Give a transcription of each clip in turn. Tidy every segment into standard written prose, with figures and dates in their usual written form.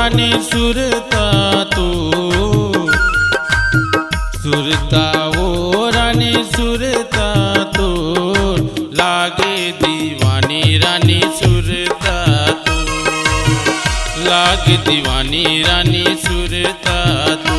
रानी सुरता तो सुरता ओ रानी सुरता तो लागे दीवानी रानी सुरता तो लागे दीवानी रानी सुरता तो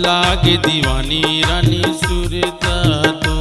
लागे दीवानी रानी सुरता तो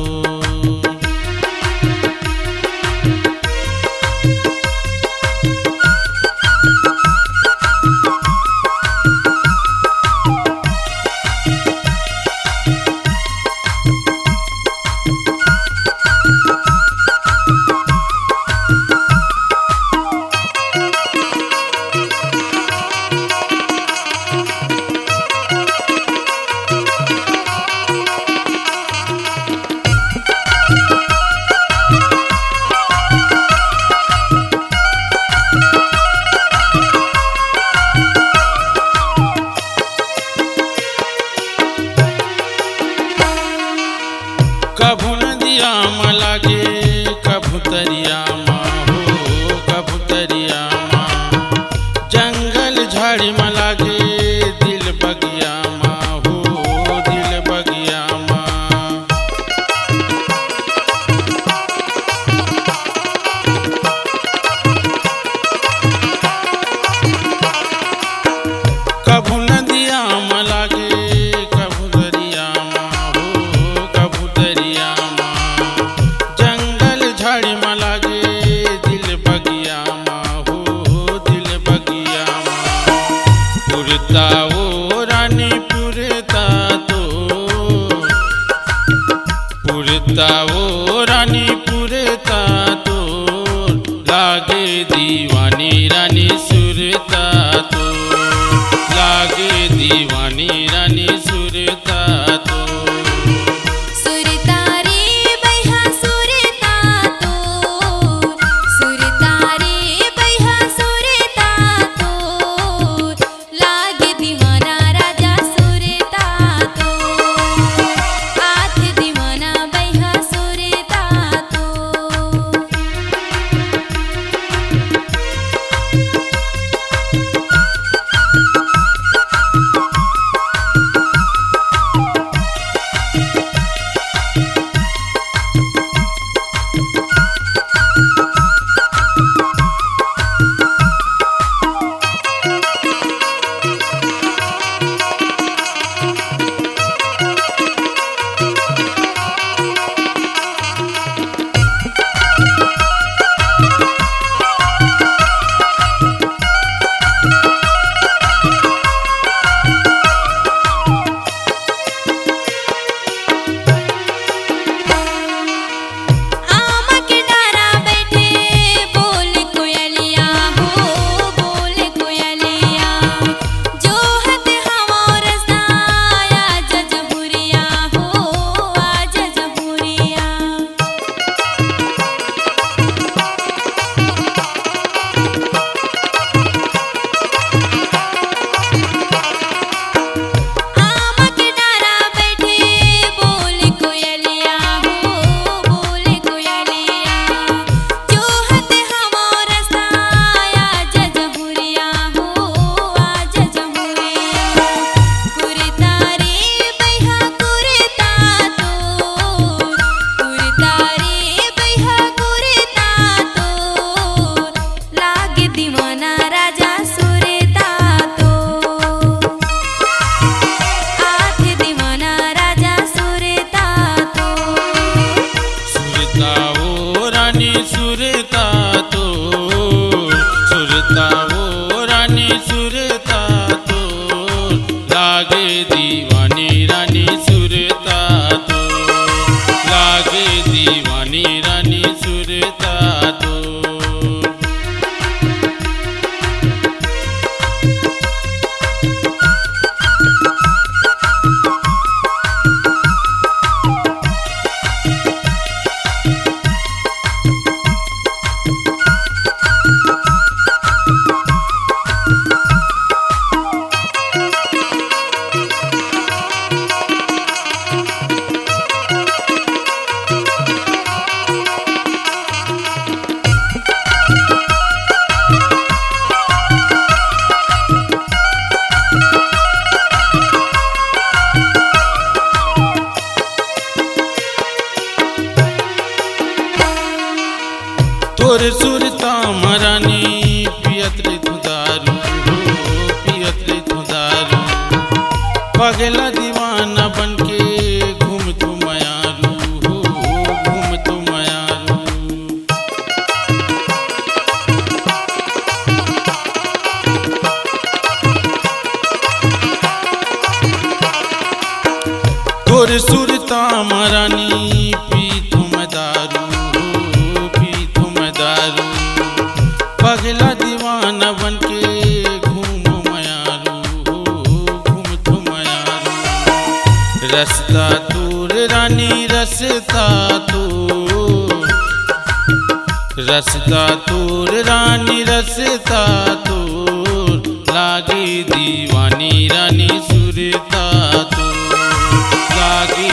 कभू नदिया में लागे कभू तरिया माँ हो कभू तरिया माँ जंगल झाड़ी में लागे दिल बगिया माँ हो दिल बगिया माँ कभू नदिया में लागे कभू दरिया माँ हो कभू दरिया झाड़ी में लागे दिल बगिया माँ हो दिल बगिया माँ पुरता ओ रानी पुरता तो पुरता ओ रानी पुरता तो लागे दीवानी रानी सुरता तो लागे दीवानी रानी सुरता तो तोर सुरता मरानी पियत रे तू दारू हो पियत रे तू दारू पगला दीवाना बनके घूम तू मयारू हो घूम तू मयारू तोर सुरता मरानी पी तुम दारू हो पी तुम दारू पगला दीवाना बनके घूम मयारू हो घूम तू मयारू रस्ता तोर रानी रस्ता तोर रानी रस्ता तोर लागे दीवानी रानी सुरता तोर लागे